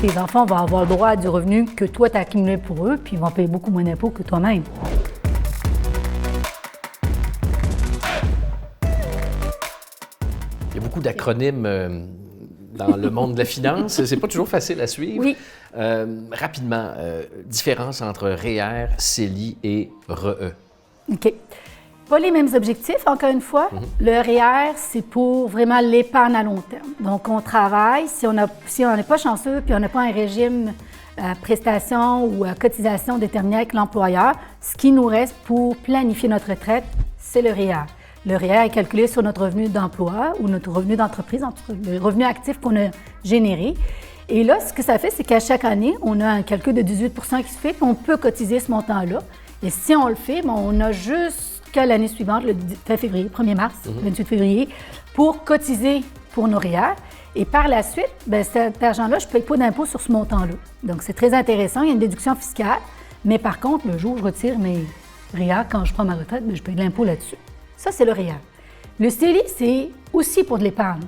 tes enfants vont avoir le droit à du revenu que toi, tu as accumulé pour eux, puis ils vont payer beaucoup moins d'impôts que toi-même. Il y a beaucoup d'acronymes dans le monde de la finance. C'est pas toujours facile à suivre. Oui. Rapidement, différence entre REER, CELI et REE. OK. Pas les mêmes objectifs, encore une fois. Le REER, c'est pour vraiment l'épargne à long terme. Donc, on travaille. Si on n'est pas chanceux puis on n'a pas un régime à prestation ou à cotisation déterminé avec l'employeur, ce qui nous reste pour planifier notre retraite, c'est le REER. Le REER est calculé sur notre revenu d'emploi ou notre revenu d'entreprise, en tout cas, le revenu actif qu'on a généré. Et là, ce que ça fait, c'est qu'à chaque année, on a un calcul de 18 qui se fait, puis on peut cotiser ce montant-là. Et si on le fait, on a jusqu'à l'année suivante, le 20 février, 1er mars, 28 février, pour cotiser pour nos REER. Et par la suite, cet argent-là, je ne paye pas d'impôt sur ce montant-là. Donc, c'est très intéressant. Il y a une déduction fiscale. Mais par contre, le jour où je retire mes REER, quand je prends ma retraite, je paye de l'impôt là-dessus. Ça, c'est le REER. Le CELI, c'est aussi pour de l'épargne,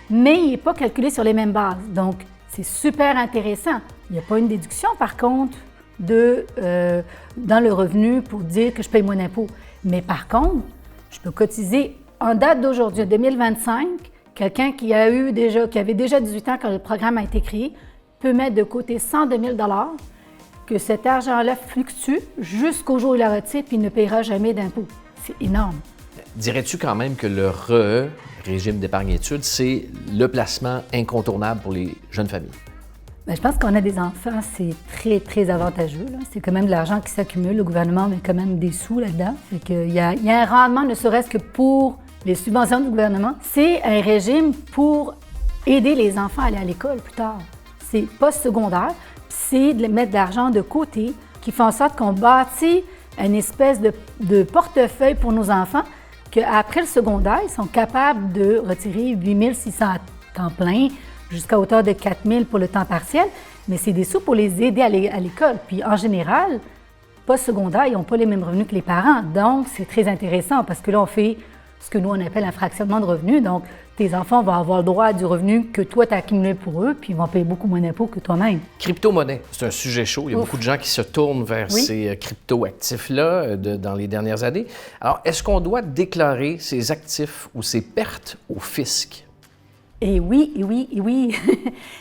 mais il n'est pas calculé sur les mêmes bases. Donc, c'est super intéressant. Il n'y a pas une déduction, par contre, dans le revenu pour dire que je paye moins d'impôts. Mais par contre, je peux cotiser en date d'aujourd'hui, en 2025, quelqu'un qui avait déjà 18 ans quand le programme a été créé, peut mettre de côté 102 000 $, que cet argent-là fluctue jusqu'au jour où il la retire, puis il ne paiera jamais d'impôts. C'est énorme. Dirais-tu quand même que le REE, régime d'épargne-études, c'est le placement incontournable pour les jeunes familles? Bien, je pense qu'on a des enfants, c'est très, très avantageux. Là. C'est quand même de l'argent qui s'accumule. Le gouvernement met quand même des sous là-dedans. Fait qu'il y a un rendement, ne serait-ce que pour les subventions du gouvernement. C'est un régime pour aider les enfants à aller à l'école plus tard. C'est post-secondaire, c'est de mettre de l'argent de côté qui fait en sorte qu'on bâtit une espèce de portefeuille pour nos enfants qu'après le secondaire, ils sont capables de retirer 8 600 à temps plein jusqu'à hauteur de 4 000 pour le temps partiel, mais c'est des sous pour les aider à l'école. Puis en général, post-secondaire, ils n'ont pas les mêmes revenus que les parents. Donc, c'est très intéressant parce que là, on fait ce que nous, on appelle un fractionnement de revenus. Donc, tes enfants vont avoir le droit du revenu que toi, tu as accumulé pour eux, puis ils vont payer beaucoup moins d'impôts que toi-même. Crypto-monnaie, c'est un sujet chaud. Il y a beaucoup de gens qui se tournent vers ces crypto-actifs-là dans les dernières années. Alors, est-ce qu'on doit déclarer ces actifs ou ces pertes au fisc? Et oui.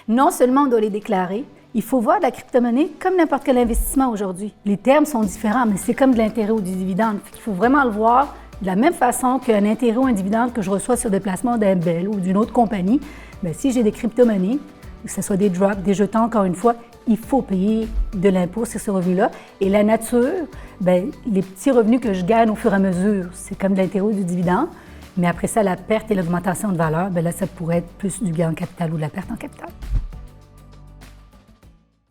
Non seulement on doit les déclarer, il faut voir la crypto-monnaie comme n'importe quel investissement aujourd'hui. Les termes sont différents, mais c'est comme de l'intérêt ou du dividende. Il faut vraiment le voir de la même façon qu'un intérêt ou un dividende que je reçois sur le placement d'un Bell ou d'une autre compagnie. Bien, si j'ai des crypto-monnaies, que ce soit des drops, des jetons, encore une fois, il faut payer de l'impôt sur ce revenu-là. Et la nature, bien, les petits revenus que je gagne au fur et à mesure, c'est comme de l'intérêt ou du dividende. Mais après ça, la perte et l'augmentation de valeur, bien là, ça pourrait être plus du gain en capital ou de la perte en capital.